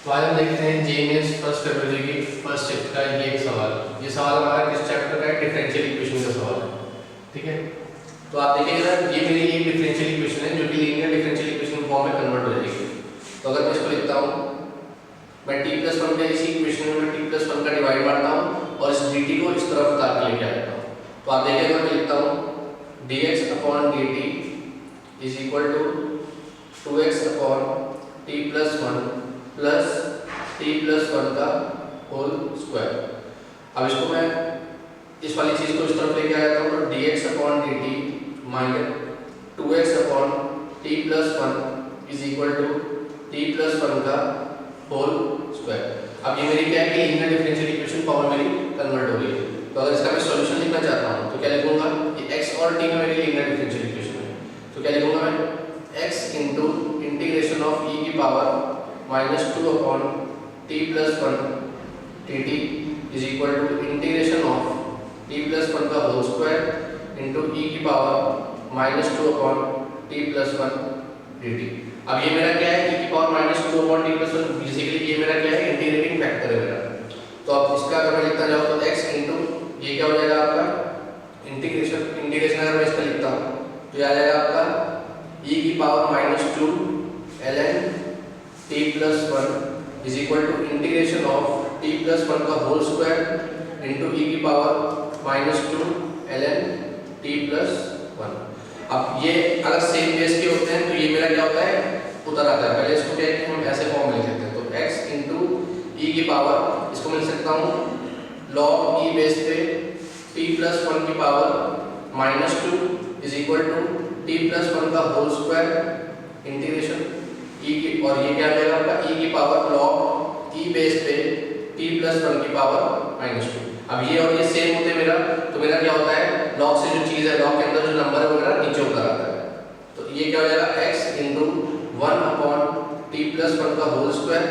तो आज हम देखते हैं जेएमएस फर्स्ट फेब्रुअरी की फर्स्ट शिफ्ट का ये एक सवाल। ये सवाल हमारा किस चैप्टर का है? डिफरेंशियल इक्वेशन का सवाल है। ठीक है, तो आप देखिएगा ये मेरी एक डिफरेंशियल इक्वेशन है जो कि लीनियर डिफरेंशियल इक्वेशन फॉर्म में कन्वर्ट हो जाएगी। तो अगर मैं इसको लिखता हूँ, मैं t+1 का इसी इक्वेशन में मैं t+1 का डिवाइड मारता हूँ और इस dt को इस तरफ उतार के लेके आता हूँ। तो आप देखिएगा मैं लिखता हूँ dx/dt is equal to 2x/t+1 plus t+1 का होल स्क्वायर। अब इसको मैं इस वाली चीज को इस तरफ लेके आ जाता हूँ, तो dx/dt minus 2x/t+1 is equal to t+1 का होल स्क्वायर। अब ये मेरी क्या है कि लीनियर डिफरेंशियल इक्वेशन फॉर्म में मेरी कन्वर्ट हो गई है। तो अगर इसका मैं सॉल्यूशन लिखना चाहता हूँ तो क्या लिखूंगा कि x और t में मेरी लीनियर डिफरेंशियल इक्वेशन है। तो क्या लिखूंगा मैं x into integration of e की power -2/t+1 dt is equal to integration of t+1 का होल स्क्वायर इंटू e की पावर -2/t+1 dt। अब ये मेरा क्या है e की पावर -2/t+1, बेसिकली ये मेरा क्या है इंटीग्रेटिंग फैक्टर है मेरा। तो अब इसका अगर मैं लिखना चाहूँ तो x इंटू ये क्या हो जाएगा आपका इंटीग्रेशन अगर मैं इसका लिखता हूँ तो ये आ जाएगा आपका e की power -2 ln t+1 is equal to integration of t+1 का होल स्क्वायर इंटू e की पावर -2 ln t+1। अब ये अगर सेम बेस के होते हैं तो ये मेरा क्या होता है उतर आता है। पहले इसको क्या है कि हम ऐसे फॉर्म में लिख लेते हैं, तो x इंटू e की पावर इसको मैं लिख सकता हूँ log e बेस पे t+1 की power -2 is equal to t+1 का होल स्क्वायर इंटीग्रेशन e की, और ये क्या हो जाएगा आपका e की पावर log e बेस पे t+1 की पावर -2। अब ये और ये सेम होते मेरा, तो मेरा क्या होता है log से जो चीज है log के अंदर जो नंबर है वो मेरा नीचे उतर आता है। तो ये क्या हो जाएगा x इंटू 1/t+1 का होल स्क्वायर,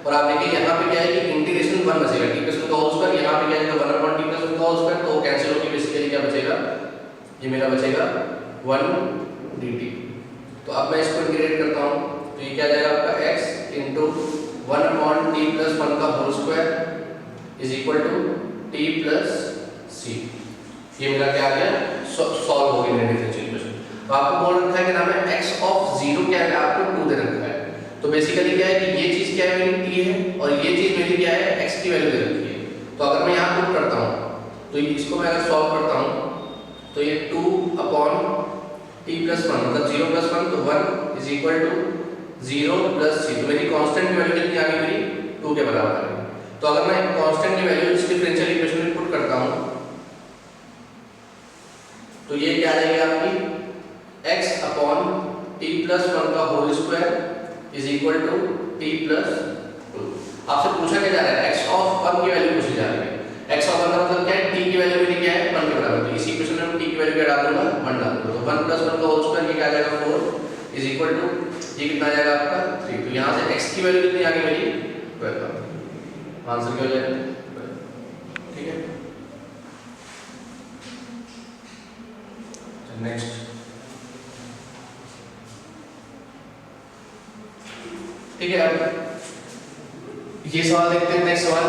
और आप देखिए यहाँ पे क्या है कि इंटीग्रेशन 1 बचेगा t+1 का होल स्क्वायर, यहाँ पे क्या है 1/t+1 का होल स्क्वायर, तो कैंसिल होकर बेसिकली क्या बचेगा, ये मेरा बचेगा 1 dt। तो अब मैं इसको इंटीग्रेट करता हूँ तो ये क्या आ जाएगा आपका x इंटू 1/t+1 का whole square is equal to t+c। ये मेरा क्या आ गया सॉल्व हो गया मेरा डिफरेंशियल इक्वेशन। तो आपको बोल रखा है कि नाम है x ऑफ 0 क्या है, आपको 2 दे रखा है। तो बेसिकली क्या है कि ये चीज क्या है मेरी t है और ये चीज मेरी क्या है x की वैल्यू दे रखी है। तो अगर मैं यहाँ पुट करता हूँ तो इसको मैं अगर सॉल्व करता हूँ तो ये 2/t+1 मतलब 0 + 1 तो 1 इज इक्वल टू 0 + c। तो मेरी कांस्टेंट की वैल्यू कितनी आ गई मेरी 2 के बराबर आ गई। तो अगर मैं कांस्टेंट की वैल्यू इस डिफरेंशियल इक्वेशन में पुट करता हूँ तो ये क्या आ जाएगी आपकी x/t+1 का whole square is equal to t+2। आपसे पूछा क्या जा रहा है x ऑफ 1 की वैल्यू पूछी जा रही है। x ऑफ 1 का मतलब क्या है t की वैल्यू मेरी क्या है 1 के बराबर। तो इस इक्वेशन में हम t की वैल्यू क्या डाल दूंगा 1 डाल दूंगा। तो 1 + 1 का होल स्क्वायर ये क्या आ जाएगा 4 इज इक्वल टू ये कितना आ जाएगा आपका 3। तो यहाँ से x की वैल्यू कितनी आ गई मेरी 12। आंसर क्या हो जाएगा, ठीक है। नेक्स्ट ठीक है, अब ये सवाल देखते हैं। नेक्स्ट सवाल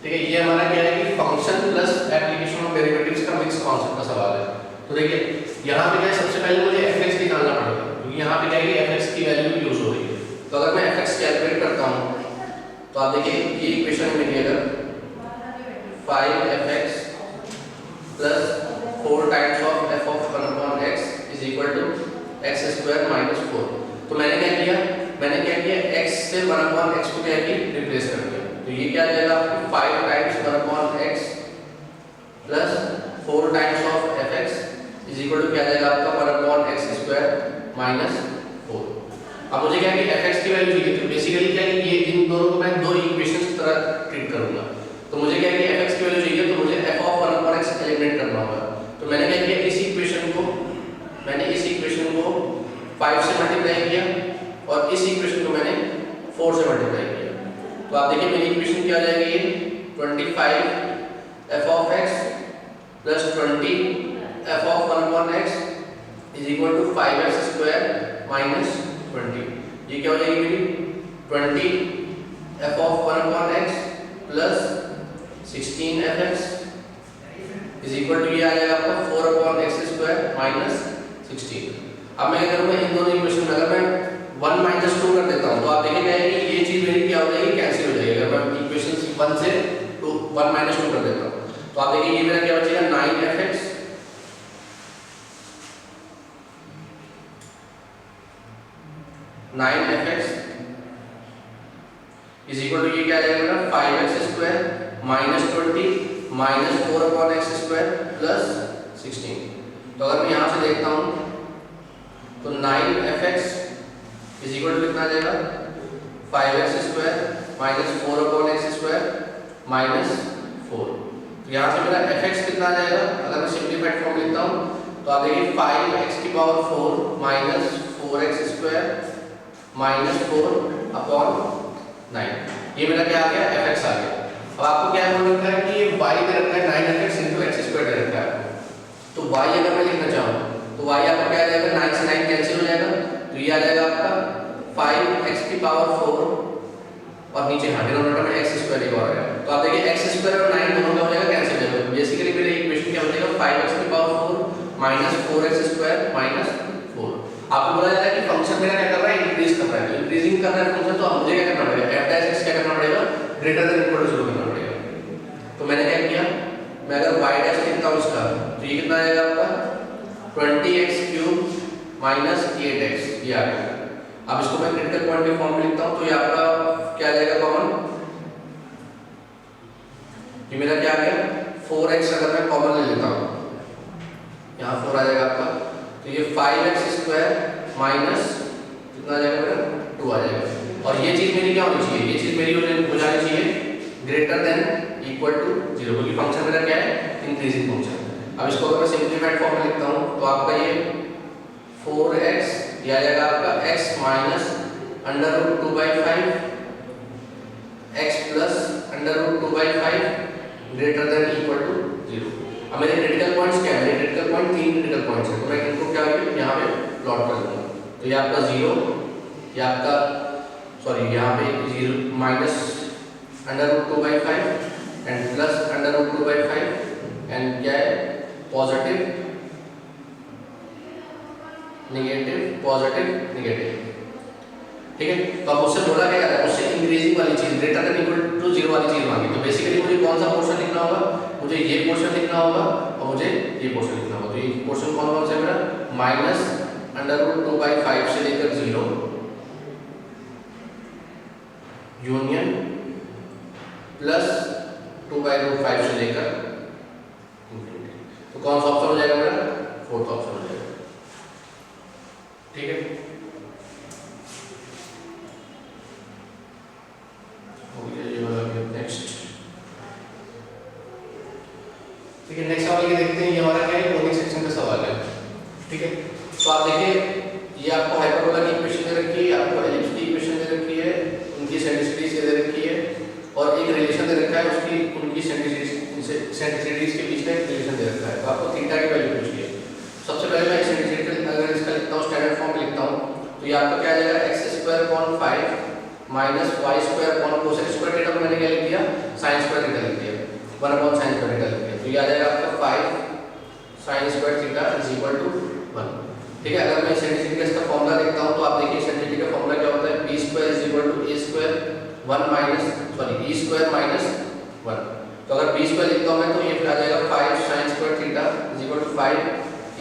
ठीक है, ये हमारा क्या है कि function plus application of derivatives का मिक्स कॉन्सेप्ट का सवाल है। तो देखिए यहाँ पे क्या है सबसे पहले मुझे fx निकालना पड़ेगा क्योंकि यहाँ पे क्या है कि fx की वैल्यू यूज हो रही है। तो अगर मैं fx कैलकुलेट करता हूँ तो आप देखिए ये इक्वेशन में अगर 5fx plus 4 times of f of 1/x is equal to x² - 4। तो मैंने क्या किया x से 1/x को क्या किया रिप्लेस कर दिया। तो ये क्या आ जाएगा 5 times 1/x plus 4 times of fx is equal to क्या आ जाएगा आपका 1/x² - 4। अब मुझे क्या है कि fx की वैल्यू चाहिए। तो बेसिकली क्या है कि ये इन दोनों को मैं दो इक्वेशंस की तरह ट्रीट करूंगा। तो मुझे क्या है कि fx की वैल्यू चाहिए तो मुझे f ऑफ 1/x एलिमिनेट करना होगा। तो मैंने क्या किया इस इक्वेशन को 5 से मल्टीप्लाई किया और इस इक्वेशन को मैंने 4 से मल्टीप्लाई किया। तो आप देखिए मेरी इक्वेशन क्या आ जाएगी ये 25 f of x plus 20 f of 1/x is equal to 5x² - 20। ये क्या हो जाएगी मेरी 20 f of 1 upon x plus 16fx is equal to ये आ जाएगा आपका 4 अपॉन एक्स स्क्वायर माइनस 16। अब मैं अगर मैं इन दोनों इक्वेशन में अगर मैं 1 माइनस 2 कर देता हूँ तो आप देखेंगे कि ये चीज मेरी क्या हो जाएगी, कैंसिल हो जाएगी। अगर मैं इक्वेशन 1 से 1 माइनस 2 कर देता हूँ तो आप देखिए ये मेरा क्या बचेगा 9fx इज इक्वल टू ये क्या आ जाएगा मेरा 5x square minus 20 minus 4 upon x square plus 16। तो अगर मैं यहाँ से देखता हूँ तो 9fx इज इक्वल टू कितना आ जाएगा 5x square minus 4 upon x square minus 4। तो यहाँ से मेरा fx कितना आ जाएगा, अगर मैं सिंप्लीफाइड फॉर्म लिखता हूँ तो आप देखिए 5x की power 4 minus 4x square minus 4 upon 9। ये मेरा क्या आ गया fx आ गया। अब आपको क्या बोल रखा है कि ये y दे रखा है 9fx into x स्क्वायर दे रखा है। तो y अगर मैं लिखना चाहूँ तो y आपका क्या आ जाएगा 9 से 9 कैंसिल हो जाएगा तो ये आ जाएगा आपका 5x की पावर 4 और नीचे हाँ डिनोमिनेटर में x स्क्वायर एक और है। तो आप देखिए x स्क्वायर और 9 दोनों का हो जाएगा कैंसिल हो जाएगा। बेसिकली मेरा इक्वेशन क्या बचेगा 5x की power 4 minus 4x square minus 4। आपको बोला जा रहा है कि फंक्शन मेरा क्या कर रहा है, इंक्रीज कर रहा है। इंक्रीजिंग कर रहा है फंक्शन तो मुझे क्या करना पड़ेगा, f dash x क्या करना पड़ेगा, ग्रेटर देन इक्वल टू 0 करना पड़ेगा। तो मैंने क्या किया, मैं अगर y dash लिखता हूं इसका तो ये कितना आएगा आपका 20x क्यूब माइनस 8x ये आ गया। अब इसको मैं क्रिटिकल पॉइंट के फॉर्म में लिखता हूं तो ये आपका क्या आ जाएगा कॉमन, ये मेरा क्या आ गया 4x अगर मैं कॉमन ले लेता हूं यहाँ 4 आ जाएगा आपका तो ये 5x स्क्वायर माइनस कितना आ जाएगा मेरा 2 आ जाएगा। और ये चीज मेरी क्या होनी चाहिए, ये चीज मेरी हो जानी चाहिए ग्रेटर देन इक्वल टू 0 क्योंकि फंक्शन मेरा क्या है इंक्रीजिंग फंक्शन। अब इसको अगर मैं सिंप्लीफाइड फॉर्म में लिखता हूँ तो आपका ये 4x ये आ जाएगा आपका x minus under root 2/5 x plus under root 2/5 greater than equal to 0। अब मेरे क्रिटिकल पॉइंट्स क्या है, मेरे क्रिटिकल पॉइंट 3 क्रिटिकल पॉइंट्स हैं तो मैं इनको क्या यहाँ पे प्लॉट कर दूंगा। तो ये आपका 0, ये आपका सॉरी यहाँ पे 0 minus under root 2/5 and plus under root 2/5 and क्या है पॉजिटिव नेगेटिव पॉजिटिव नेगेटिव। ठीक है, तो अब मुझसे बोला क्या जा रहा है, मुझसे इंक्रीजिंग वाली चीज ग्रेटर देन इक्वल टू 0 वाली चीज मांगी। तो बेसिकली मुझे कौन सा पोर्शन लिखना होगा, मुझे ये पोर्शन लिखना होगा और मुझे ये पोर्शन लिखना होगा। तो ये पोर्शन कौन कौन सा है मेरा माइनस अंडर रूट 2/5 से लेकर 0 यूनियन प्लस 2/5 से लेकर इंफिनिटी। तो कौन सा ऑप्शन हो जाएगा मेरा, फोर्थ ऑप्शन हो जाएगा। ठीक है, नेक्स्ट ठीक है, नेक्स्ट सवाल ये देखते हैं। ये हमारा क्या है कोनिक सेक्शन का सवाल है। ठीक है, तो आप देखिए ये आपको हाइपरबोला की इक्वेशन दे रखी है, आपको एलिप्स की इक्वेशन दे रखी है, उनकी सेंट्रिसिटीज दे रखी है और एक रिलेशन दे रखा है उसकी उनकी सेंट्रिसिटीज के बीच में एक रिलेशन दे रखा है। तो आपको थीटा की वैल्यू पूछी है। सबसे पहले मैं सेंट्रिसिटी अगर इसका लिखता हूँ स्टैंडर्ड फॉर्म में लिखता हूँ तो ये आपका क्या आ जाएगा x² / 5 minus y² cosec square theta को मैंने क्या लिख दिया sin स्क्वायर थीटा लिख दिया 1 sin स्क्वायर थीटा लिख दिया। तो ये आ जाएगा आपका 5 sin square theta is equal to 1। ठीक है, अगर मैं सेंट्रिसिटी का इसका फॉर्मूला देखता हूं तो आप देखिए सेंट्रिसिटी का फॉर्मूला क्या होता है b² is equal to a² 1 minus sorry e² minus 1। तो अगर b² लिखता हूं मैं तो ये आ जाएगा 5 sin square theta is equal to 5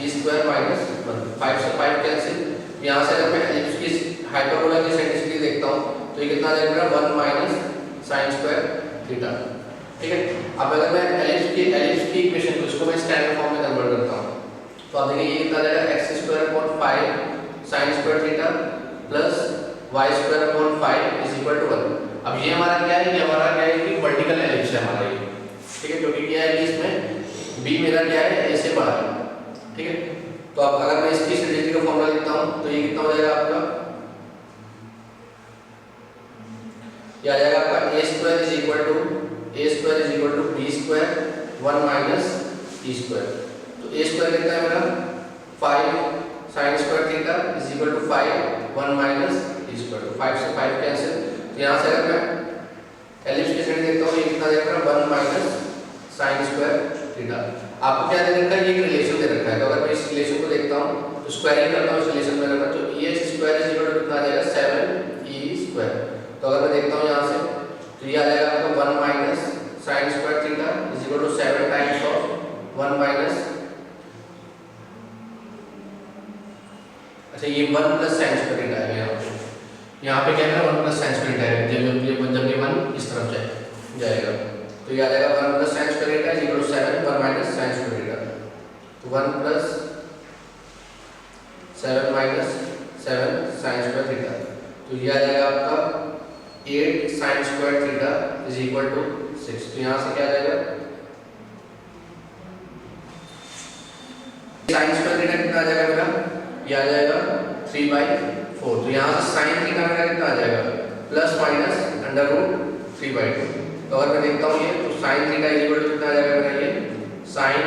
e² minus 1। 5 से 5 कैंसिल। यहां से अगर मैं इसकी हाइपरबोला की सेंट्रिसिटी देखता हूं तो ये कितना आ जाएगा मेरा 1 माइनस sin स्क्वायर थीटा। ठीक है, अब अगर मैं एलिप्स की इक्वेशन को इसको मैं स्टैंडर्ड फॉर्म में कन्वर्ट करता हूं तो आप देखिए ये कितना आ जाएगा x² / 5 sin square theta plus y² / 5 is equal to 1। अब ये हमारा क्या है, ये हमारा क्या है कि वर्टिकल एलिप्स है हमारा ये। ठीक है, क्योंकि क्या है कि इसमें b मेरा क्या है a से बड़ा है। ठीक है, तो अब अगर मैं इसकी सेंट्रिसिटी का फॉर्मूला लिखता हूं तो ये कितना हो जाएगा आपका, ये आ जाएगा आपका a² is equal to b² 1 minus e²। तो a² कितना है मेरा 5 sin square theta is equal to 5 1 minus e²। तो 5 से 5 कैंसिल। तो यहाँ से अगर मैं एलिप्स की श्रेणी देखता हूँ, ये कितना दे रखा है 1 माइनस साइन स्क्वायर थीटा। आपको क्या दे रखा है, ये एक रिलेशन दे रखा है। तो अगर मैं इस रिलेशन को देखता हूँ तो स्क्वायरिंग करता हूँ इस रिलेशन में, तो EH square is equal to कितना आ जाएगा 7E स्क्वायर। तो अगर मैं देखता हूँ यहाँ से तो ये आ जाएगा आपका 1 minus sine square theta is equal to 7 times of 1 minus, अच्छा ये 1 प्लस साइन स्क्वायर थीटा है यहाँ पे क्या है 1 प्लस साइन स्क्वायर थीटा है, जब ये 1 इस तरफ जाएगा तो ये आ जाएगा 1 plus sine square theta is equal to 7 1 minus sine square theta. तो 1 plus 7 minus 7 sine square theta, तो ये आ जाएगा आपका 8 sine square theta is equal to 6। तो यहाँ से क्या आ जाएगा साइन स्क्वायर थीटा कितना आ जाएगा मेरा, ये आ जाएगा 3/4। तो यहाँ से साइन थीटा मेरा कितना आ जाएगा प्लस माइनस अंडर रूट 3/2। तो अगर मैं देखता हूँ ये तो sine theta is equal to कितना आ जाएगा मेरा ये साइन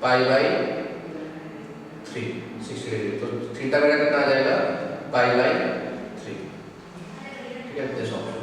π/3 60 डिग्री। तो थीटा मेरा कितना आ जाएगा π/3। ठीक है, दिस ऑप्शन।